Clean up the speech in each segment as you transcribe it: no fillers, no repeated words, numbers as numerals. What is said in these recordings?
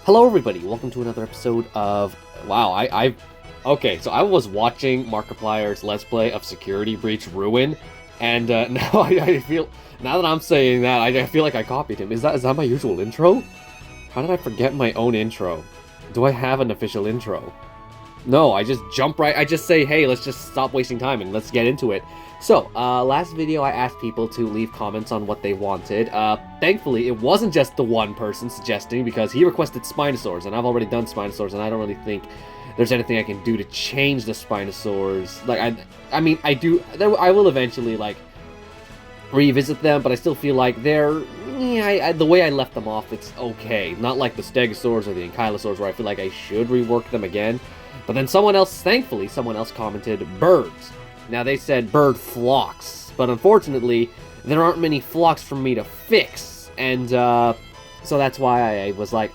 Hello everybody, welcome to another episode of... Wow, Okay, so I was watching Markiplier's Let's Play of Security Breach Ruin, and now I feel... Now that I'm saying that, I feel like I copied him. Is that my usual intro? How did I forget my own intro? Do I have an official intro? No, I just jump right... I just say, hey, let's just stop wasting time and let's get into it. So, last video I asked people to leave comments on what they wanted. Thankfully, it wasn't just the one person suggesting, because he requested Spinosaurs, and I've already done Spinosaurs, and I don't really think there's anything I can do to change the Spinosaurs. Like, I mean, I will eventually, like, revisit them, but I still feel like they're... Yeah, the way I left them off, it's okay. Not like the Stegosaurs or the Ankylosaurs, where I feel like I should rework them again. But then thankfully, someone else commented birds. Now, they said bird flocks, but unfortunately, there aren't many flocks for me to fix, and, so that's why I was like,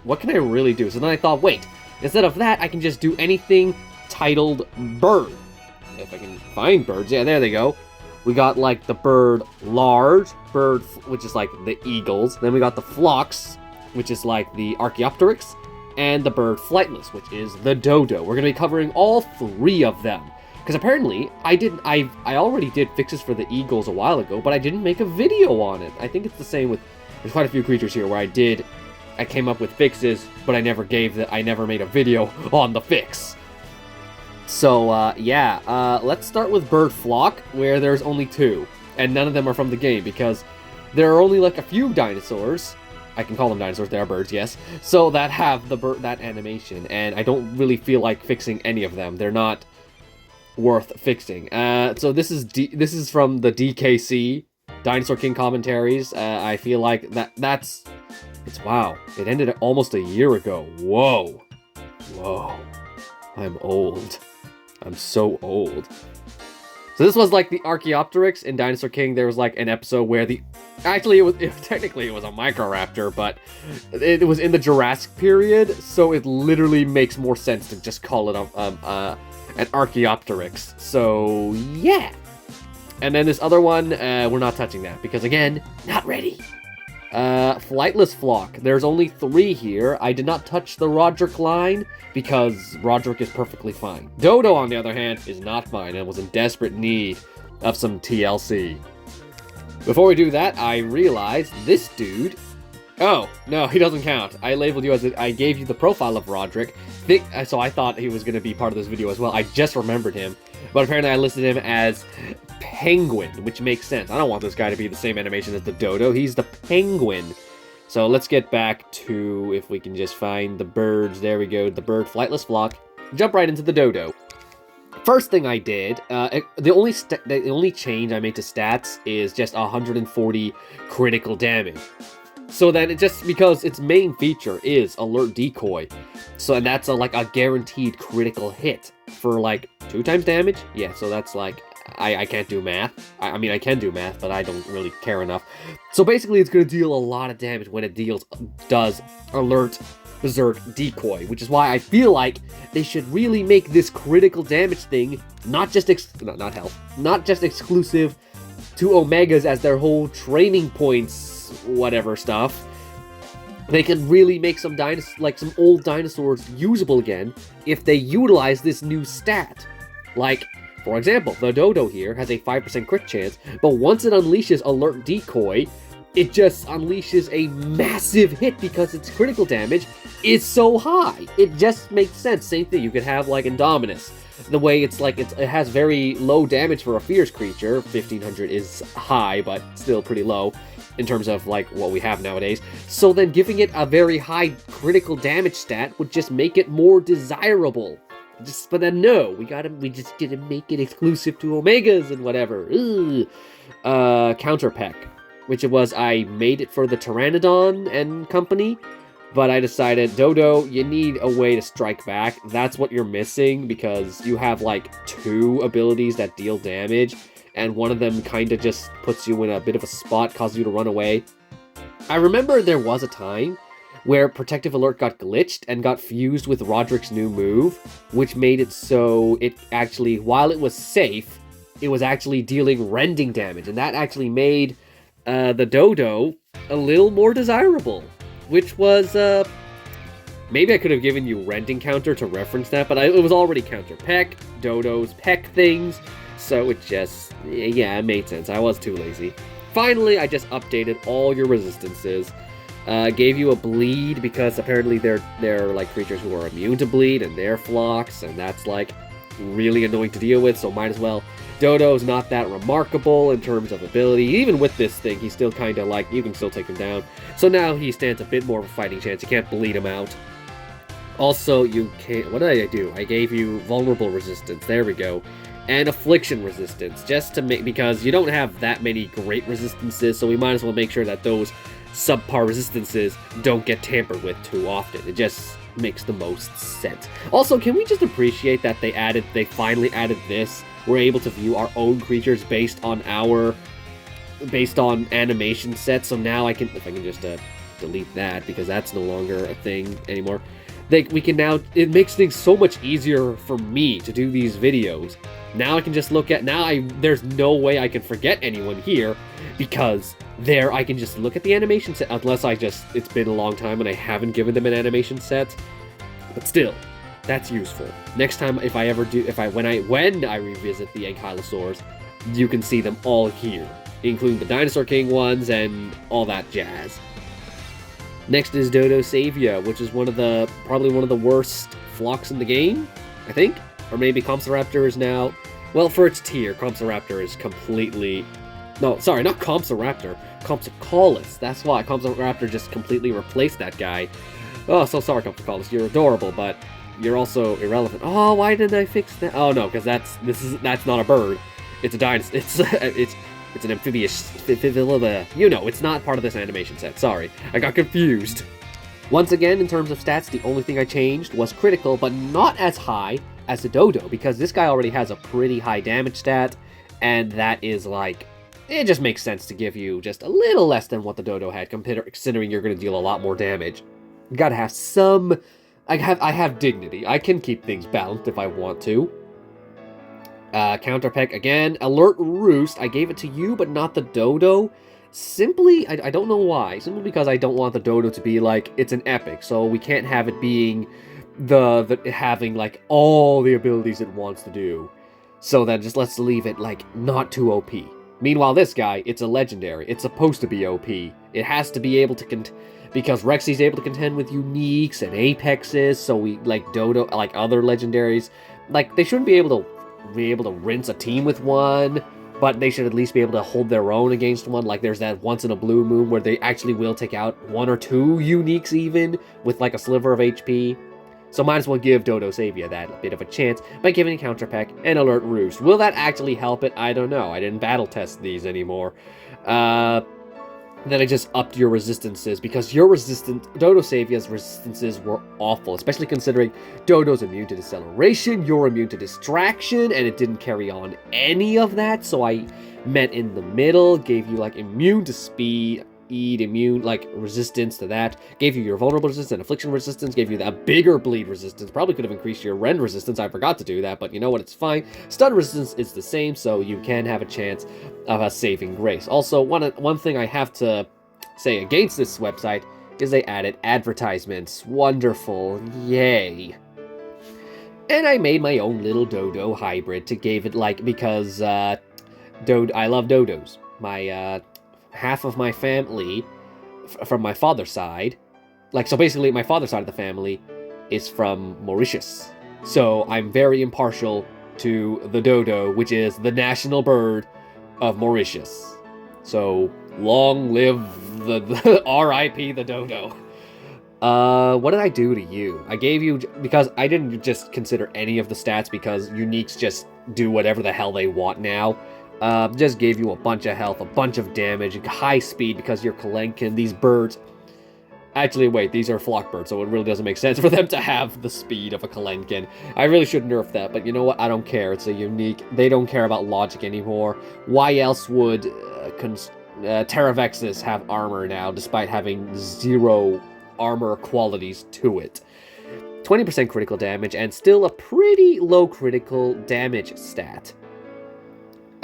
what can I really do? So then I thought, wait, instead of that, I can just do anything titled bird. If I can find birds, yeah, there they go. We got, like, the bird large, which is, like, the eagles. Then we got the flocks, which is, like, the Archaeopteryx, and the bird flightless, which is the Dodo. We're going to be covering all three of them. Because apparently, I already did fixes for the eagles a while ago, but I didn't make a video on it. I think it's the same with, there's quite a few creatures here where I came up with fixes, but I never made a video on the fix. So, yeah, let's start with bird flock, where there's only two, and none of them are from the game, because there are only, like, a few dinosaurs. I can call them dinosaurs, they are birds, yes. So, that have that animation, and I don't really feel like fixing any of them. They're not worth fixing. So this is from the DKC Dinosaur King commentaries. I feel like wow. It ended almost a year ago. Whoa, I'm old. I'm so old. So this was like the Archaeopteryx in Dinosaur King. There was like an episode where technically it was a Microraptor, but it was in the Jurassic period, so it literally makes more sense to just call it an Archaeopteryx. So, yeah. And then this other one, we're not touching that, because again, not ready. Flightless flock. There's only 3 here. I did not touch the Roderick line, because Roderick is perfectly fine. Dodo, on the other hand, is not fine, and was in desperate need of some TLC. Before we do that, I realized this dude... Oh, no, he doesn't count. I labeled you as I gave you the profile of Roderick, so I thought he was going to be part of this video as well. I just remembered him, but apparently I listed him as Penguin, which makes sense. I don't want this guy to be the same animation as the Dodo. He's the Penguin. So let's get back to, if we can just find the birds. There we go, the bird flightless flock. Jump right into the Dodo. First thing I did, the only change I made to stats is just 140 critical damage. So then because its main feature is alert decoy, so and that's like a guaranteed critical hit for like 2 times damage. Yeah, so that's like I can't do math. I mean I can do math, but I don't really care enough. So basically, it's going to deal a lot of damage when it does alert berserk decoy, which is why I feel like they should really make this critical damage thing not just exclusive to Omegas as their whole training points. Whatever stuff. They could really make some old dinosaurs usable again if they utilize this new stat. Like, for example, the Dodo here has a 5% crit chance, but once it unleashes alert decoy, it just unleashes a massive hit because its critical damage is so high. It just makes sense. Same thing you could have like Indominus. The way it has very low damage for a fierce creature. 1500 is high, but still pretty low in terms of like what we have nowadays. So then giving it a very high critical damage stat would just make it more desirable. But then no, we just didn't make it exclusive to Omegas and whatever. Counterpeck, which it was, I made it for the Pteranodon and company, but I decided, Dodo, you need a way to strike back. That's what you're missing, because you have like 2 abilities that deal damage, and one of them kind of just puts you in a bit of a spot, causes you to run away. I remember there was a time where Protective Alert got glitched and got fused with Roderick's new move, which made it so it actually, while it was safe, it was actually dealing rending damage, and that actually made the Dodo a little more desirable, which was Maybe I could have given you Rending Counter to reference that, but it was already Counter Peck, Dodos, Peck things, so it just, yeah, it made sense. I was too lazy. Finally, I just updated all your resistances. Gave you a bleed because apparently they're like creatures who are immune to bleed, and they're flocks, and that's like really annoying to deal with, so might as well. Dodo's not that remarkable in terms of ability. Even with this thing, he's still kind of like, you can still take him down. So now he stands a bit more of a fighting chance. You can't bleed him out. Also, you can't, what did I do? I gave you vulnerable resistance, there we go. And affliction resistance, just to make, because you don't have that many great resistances, so we might as well make sure that those subpar resistances don't get tampered with too often. It just makes the most sense. Also, can we just appreciate that they finally added this? We're able to view our own creatures based on animation sets, so now I can, if I can just delete that, because that's no longer a thing anymore. We can now, it makes things so much easier for me to do these videos. Now I can just look at, there's no way I can forget anyone here, because I can just look at the animation set, unless it's been a long time and I haven't given them an animation set. But still, that's useful. Next time, when I revisit the Ankylosaurs, you can see them all here, including the Dinosaur King ones and all that jazz. Next is Dodo Savia, which is probably one of the worst flocks in the game, I think? Or maybe Compsoraptor is now, well, for its tier, Compsoraptor is completely, no, sorry, not Compsoraptor, Compsocallis. That's why Compsoraptor just completely replaced that guy. Oh, so sorry, Compsocallis, you're adorable, but you're also irrelevant. Oh, why didn't I fix that? Oh no, because that's not a bird. It's a dinosaur. It's an amphibious, you know, it's not part of this animation set. Sorry, I got confused. Once again, in terms of stats, the only thing I changed was critical, but not as high as the Dodo, because this guy already has a pretty high damage stat, and that is like, it just makes sense to give you just a little less than what the Dodo had, considering you're going to deal a lot more damage. You gotta have some, I have dignity. I can keep things balanced if I want to. Counter Peck again. Alert Roost, I gave it to you, but not the Dodo. Simply, I don't know why. Simply because I don't want the Dodo to be like, it's an epic, so we can't have it being having like all the abilities it wants to do. So then just let's leave it like not too OP. Meanwhile, this guy, it's a legendary. It's supposed to be OP. It has to be able to because Rexy's able to contend with uniques and apexes, so we like Dodo, like other legendaries, like they shouldn't be able to rinse a team with one, but they should at least be able to hold their own against one. Like there's that once in a blue moon where they actually will take out 1 or 2 uniques even with like a sliver of HP. So might as well give Dodo Savia that bit of a chance by giving Counter Peck and Alert Roost. Will that actually help it? I don't know. I didn't battle test these anymore. Then I just upped your resistances, because Dodo Savia's resistances were awful, especially considering Dodo's immune to deceleration, you're immune to distraction, and it didn't carry on any of that, so I met in the middle, gave you like immune to speed, immune, like resistance to that, gave you your vulnerable resistance and affliction resistance, gave you that bigger bleed resistance, probably could have increased your rend resistance, I forgot to do that, but you know what, it's fine. Stun resistance is the same, so you can have a chance of a saving grace. Also, one thing I have to say against this website is they added advertisements. Wonderful, yay. And I made my own little Dodo hybrid to give it like, because I love Dodos. My half of my family, from my father's side, like, so basically my father's side of the family is from Mauritius. So I'm very impartial to the Dodo, which is the national bird of Mauritius. So long live the R.I.P. the Dodo. What did I do to you? I gave you, because I didn't just consider any of the stats, because uniques just do whatever the hell they want now. Just gave you a bunch of health, a bunch of damage, high speed because you're Kalenkin. These birds... Actually, wait, these are flock birds, so it really doesn't make sense for them to have the speed of a Kalenkin. I really should nerf that, but you know what? I don't care. It's a unique... They don't care about logic anymore. Why else would Terravexus have armor now, despite having 0 armor qualities to it? 20% critical damage, and still a pretty low critical damage stat.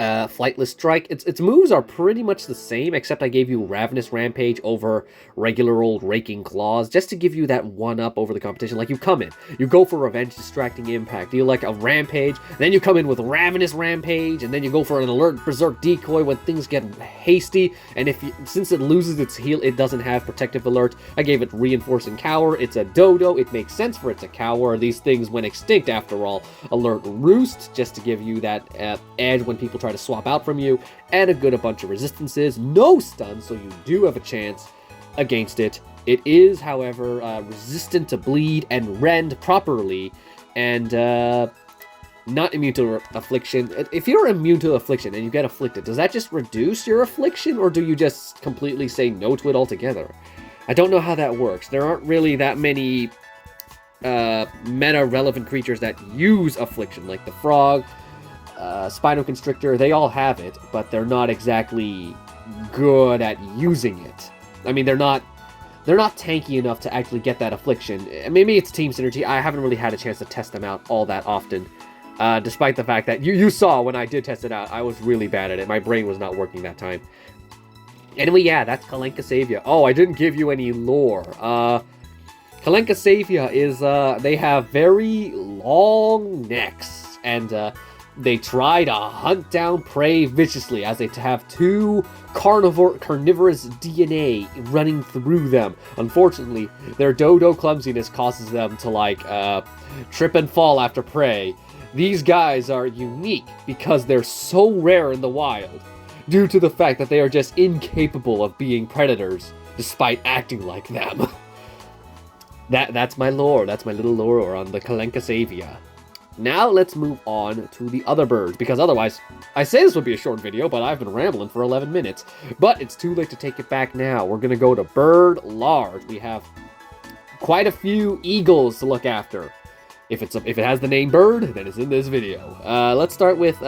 Flightless Strike. Its moves are pretty much the same, except I gave you Ravenous Rampage over regular old Raking Claws, just to give you that one-up over the competition. Like, you come in, you go for Revenge Distracting Impact, deal like a Rampage, then you come in with Ravenous Rampage, and then you go for an Alert Berserk Decoy when things get hasty, and since it loses its heal, it doesn't have Protective Alert. I gave it Reinforcing Cower. It's a Dodo. It makes sense for it to cower. These things went extinct after all. Alert Roost, just to give you that edge when people try to swap out from you, and a bunch of resistances. No stun, so you do have a chance against it. It is, however, resistant to bleed and rend properly, and not immune to affliction. If you're immune to affliction and you get afflicted, does that just reduce your affliction, or do you just completely say no to it altogether? I don't know how that works. There aren't really that many meta-relevant creatures that use affliction, like the frog, Spino Constrictor. They all have it, but they're not exactly good at using it. I mean, they're not tanky enough to actually get that affliction. Maybe it's team synergy. I haven't really had a chance to test them out all that often, despite the fact that you saw when I did test it out, I was really bad at it. My brain was not working that time. Anyway, yeah, that's Kalenka Savia. Oh, I didn't give you any lore. Kalenka Savia is, they have very long necks, and they try to hunt down prey viciously, as they have two carnivorous DNA running through them. Unfortunately, their Dodo clumsiness causes them to, like, trip and fall after prey. These guys are unique because they're so rare in the wild, due to the fact that they are just incapable of being predators, despite acting like them. That's my lore. That's my little lore on the Kalenka Savia. Now let's move on to the other birds, because otherwise, I say this would be a short video, but I've been rambling for 11 minutes. But it's too late to take it back now. We're going to go to Bird Large. We have quite a few eagles to look after. If it has the name Bird, then it's in this video. Let's start with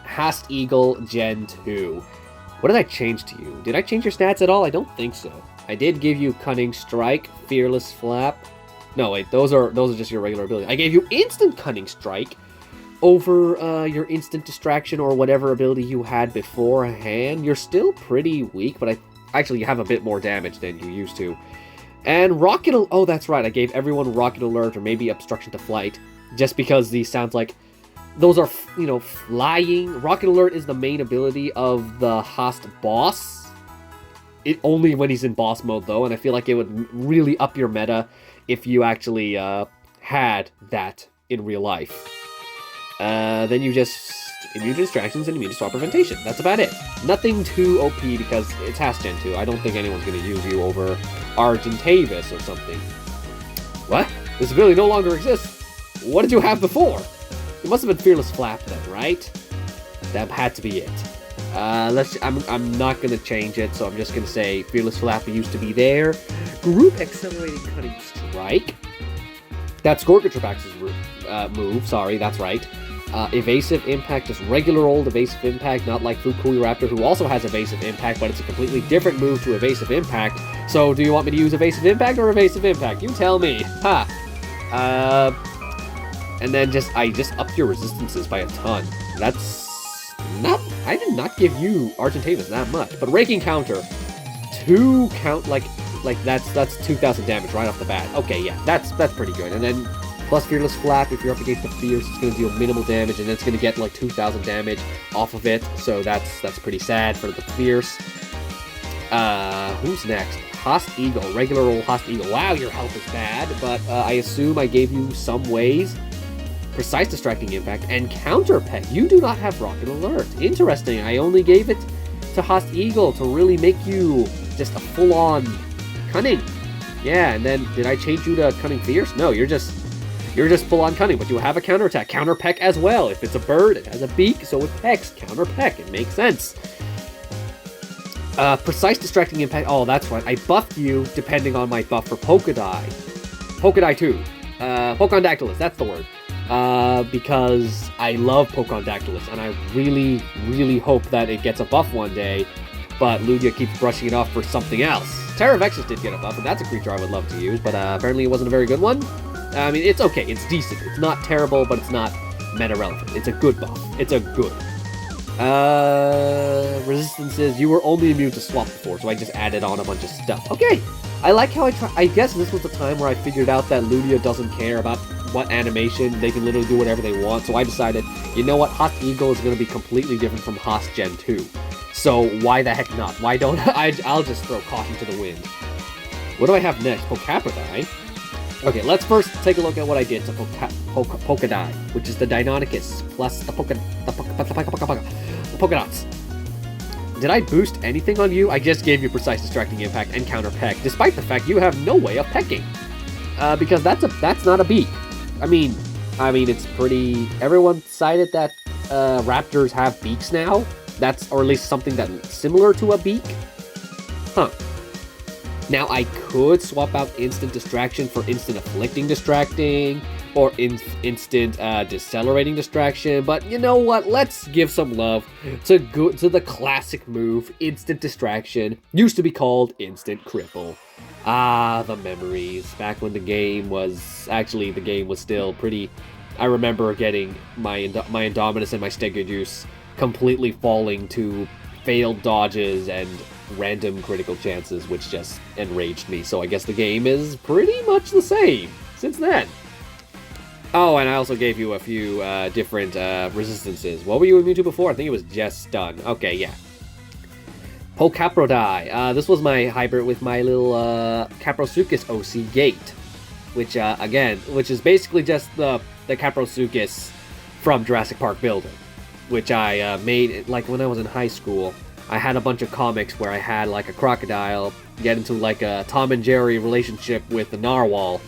Hast Eagle Gen 2. What did I change to you? Did I change your stats at all? I don't think so. I did give you Cunning Strike, Fearless Flap. No, wait, those are just your regular ability. I gave you Instant Cunning Strike over your Instant Distraction or whatever ability you had beforehand. You're still pretty weak, but you have a bit more damage than you used to. And Rocket Alert, oh, that's right, I gave everyone Rocket Alert or maybe Obstruction to Flight, just because these sounds like, those are, flying. Rocket Alert is the main ability of the Hast boss. Only when he's in boss mode, though, and I feel like it would really up your meta if you actually had that in real life. Then you just immune to distractions and immune to swap preventation. That's about it. Nothing too OP because it's Hast Gen 2. I don't think anyone's going to use you over Argentavis or something. What? This ability no longer exists? What did you have before? It must have been Fearless Flap then, right? That had to be it. I'm not going to change it, so I'm just going to say Fearless Flap used to be there. Group Accelerating Cunning Strike. That's Gorgatrapax's move, sorry, that's right. Evasive Impact, just regular old Evasive Impact, not like Fukui Raptor, who also has Evasive Impact, but it's a completely different move to Evasive Impact. So, do you want me to use Evasive Impact or Evasive Impact? You tell me. Ha! And then I just upped your resistances by a ton. I did not give you Argentavis that much, but Raking Counter, 2 count, like that's 2,000 damage right off the bat. Okay, yeah, that's pretty good. And then plus Fearless Flap, if you're up against the Fierce, it's going to deal minimal damage, and then it's going to get like 2,000 damage off of it, so that's pretty sad for the Fierce. Who's next? Hast Eagle, regular old Hast Eagle. Wow, your health is bad, but I assume I gave you some ways. Precise Distracting Impact, and Counter Peck. You do not have Rocket Alert. Interesting, I only gave it to Hast Eagle to really make you just a full-on Cunning. Yeah, and then did I change you to Cunning Fierce? No, you're just full-on Cunning, but you have a counterattack. Counter Peck as well. If it's a bird, it has a beak, so it pecks. Counter Peck, it makes sense. Precise Distracting Impact. Oh, that's right. I buffed you depending on my buff for Polkadai. Polkadai 2. Pokondactylus, that's the word. Because I love Pokondactylus, and I really, really hope that it gets a buff one day, but Lugia keeps brushing it off for something else. Terravexus did get a buff, and that's a creature I would love to use, but apparently it wasn't a very good one. I mean, it's okay, it's decent. It's not terrible, but it's not meta-relevant. It's a good buff. It's a good Resistances. You were only immune to swap before, so I just added on a bunch of stuff. Okay, I like how I guess this was the time where I figured out that Ludia doesn't care about what animation. They can literally do whatever they want, so I decided, you know what, Hot Eagle is going to be completely different from Haas Gen 2. So why the heck not? Why don't I'll just throw caution to the wind. What do I have next? Pokaprodai? Okay, let's first take a look at what I did to Polkadai, which is the Deinonychus plus the polka dots. Did I boost anything on you? I just gave you Precise Distracting Impact and Counter Peck, despite the fact you have no way of pecking. Because that's not a beak. I mean, it's pretty... Everyone cited that raptors have beaks now. Or at least something that's similar to a beak. Huh. Now, I could swap out Instant Distraction for Instant Afflicting Distracting, or Instant Decelerating Distraction, but you know what? Let's give some love to the classic move, Instant Distraction. Used to be called Instant Cripple. Ah, the memories. Back when the game was still pretty... I remember getting my Indominus and my Stegojuice completely falling to failed dodges and random critical chances, which just enraged me. So I guess the game is pretty much the same since then. Oh, and I also gave you a few different resistances. What were you immune to before? I think it was just stun. Okay, yeah. Pokaprodai. This was my hybrid with my little Caprosuchus OC Gate, which is basically just the Caprosuchus from Jurassic Park building, which I made like when I was in high school. I had a bunch of comics where I had like a crocodile get into like a Tom and Jerry relationship with the narwhal.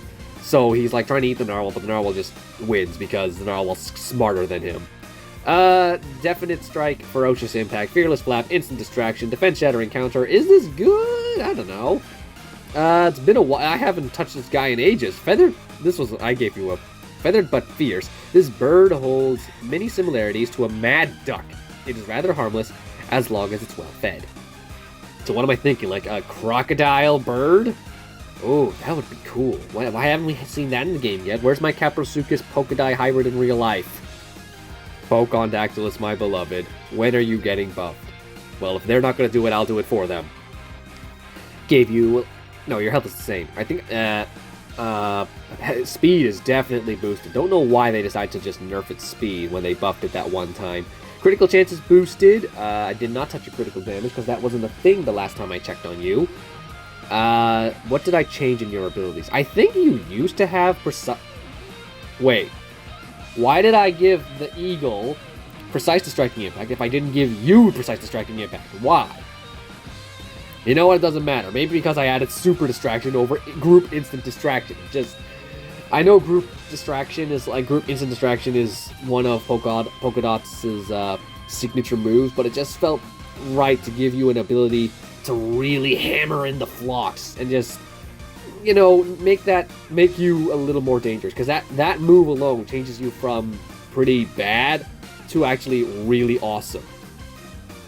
So he's like trying to eat the narwhal, but the narwhal just wins because the narwhal's smarter than him. Definite Strike, Ferocious Impact, Fearless Flap, Instant Distraction, Defense Shattering Counter. Is this good? I don't know. It's been a while. I haven't touched this guy in ages. I gave you a Feathered but Fierce. This bird holds many similarities to a mad duck. It is rather harmless as long as it's well fed. So what am I thinking? Like a crocodile bird? Oh, that would be cool. Why haven't we seen that in the game yet? Where's my Caprosuchus Polkadai hybrid in real life? Pokondactylus, my beloved. When are you getting buffed? Well, if they're not going to do it, I'll do it for them. Gave you... No, your health is the same. I think... speed is definitely boosted. Don't know why they decided to just nerf its speed when they buffed it that one time. Critical chance is boosted. I did not touch your critical damage because that wasn't a thing the last time I checked on you. What did I change in your abilities? I think you used to have Wait. Why did I give the Eagle Precise Distracting Impact if I didn't give you Precise Distracting Impact? Why? You know what? It doesn't matter. Maybe because I added Super Distraction over Group Instant Distraction. I know Group Instant Distraction is one of Polkadots' signature moves, but it just felt right to give you an ability to really hammer in the flocks and just, make you a little more dangerous. Because that move alone changes you from pretty bad to actually really awesome.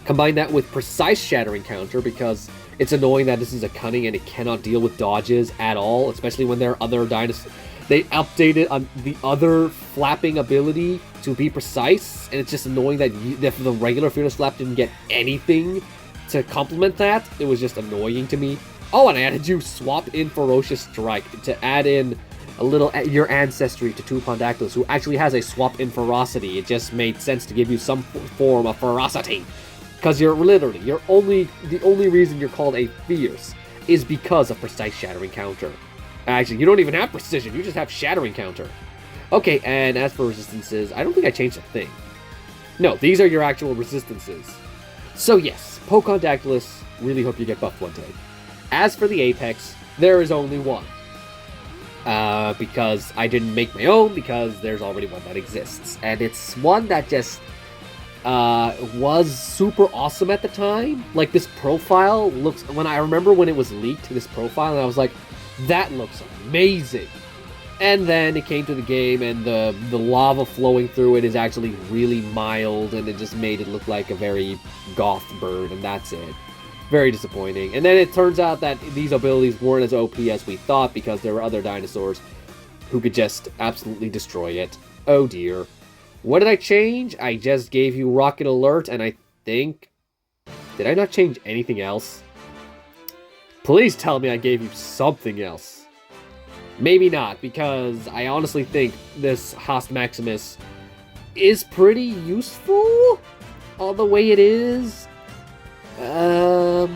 Combine that with Precise Shattering Counter, because it's annoying that this is a cunning and it cannot deal with dodges at all, especially when there are other dinosaurs. They updated on the other flapping ability to be precise, and it's just annoying that the regular Fearless Flap didn't get anything to complement that. It was just annoying to me. Oh, and I added you Swap in Ferocious Strike to add in a little your ancestry to Tupondactylus, who actually has a Swap in Ferocity. It just made sense to give you some form of ferocity. Because the only reason you're called a Fierce is because of Precise Shattering Counter. Actually, you don't even have Precision, you just have Shattering Counter. Okay, and as for resistances, I don't think I changed a thing. No, these are your actual resistances. So yes, Pokondactylus, really hope you get buffed one day. As for the Apex, there is only one. Because I didn't make my own, because there's already one that exists. And it's one that just... was super awesome at the time. Like, this profile looks... I remember when it was leaked, this profile, and I was like, that looks amazing. And then it came to the game, and the lava flowing through it is actually really mild, and it just made it look like a very goth bird, and that's it. Very disappointing. And then it turns out that these abilities weren't as OP as we thought, because there were other dinosaurs who could just absolutely destroy it. Oh dear. What did I change? I just gave you Rocket Alert, and I think... Did I not change anything else? Please tell me I gave you something else. Maybe not, because I honestly think this Host Maximus is pretty useful all the way it is. I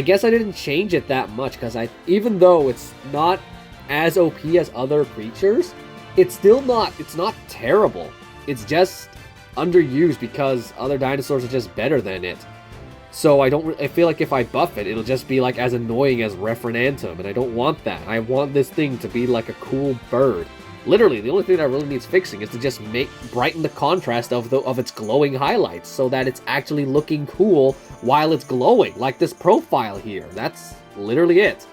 guess I didn't change it that much, because even though it's not as OP as other creatures, it's not terrible. It's just underused because other dinosaurs are just better than it. So I feel like if I buff it, it'll just be like as annoying as Referentum, and I don't want that. I want this thing to be like a cool bird. Literally, the only thing that really needs fixing is to just brighten the contrast of its glowing highlights so that it's actually looking cool while it's glowing, like this profile here. That's literally it.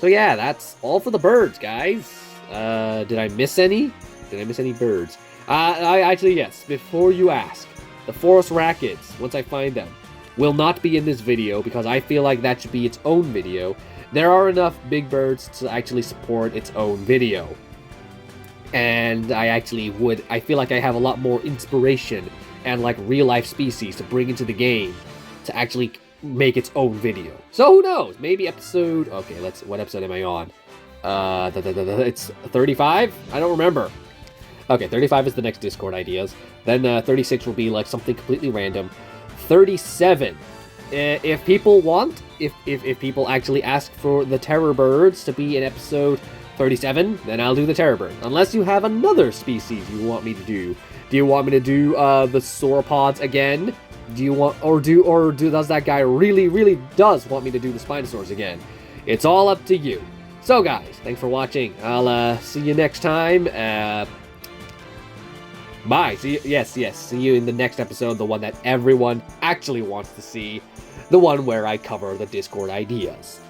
So yeah, that's all for the birds, guys. Did I miss any? Did I miss any birds? Yes, before you ask, the Forest Rackids, once I find them, will not be in this video because I feel like that should be its own video. There are enough big birds to actually support its own video. And I feel like I have a lot more inspiration and like real-life species to bring into the game to actually make its own video. So who knows? Maybe episode... Okay, what episode am I on? It's 35? I don't remember. Okay, 35 is the next Discord ideas. Then 36 will be like something completely random. 37. If people want, if people actually ask for the Terror Birds to be in episode 37, then I'll do the Terror Bird. Unless you have another species you want me to do. Do you want me to do the Sauropods again? Does that guy really does want me to do the Spinosaurs again? It's all up to you. So guys, thanks for watching. I'll see you next time. Bye. See you in the next episode, the one that everyone actually wants to see, the one where I cover the Discord ideas.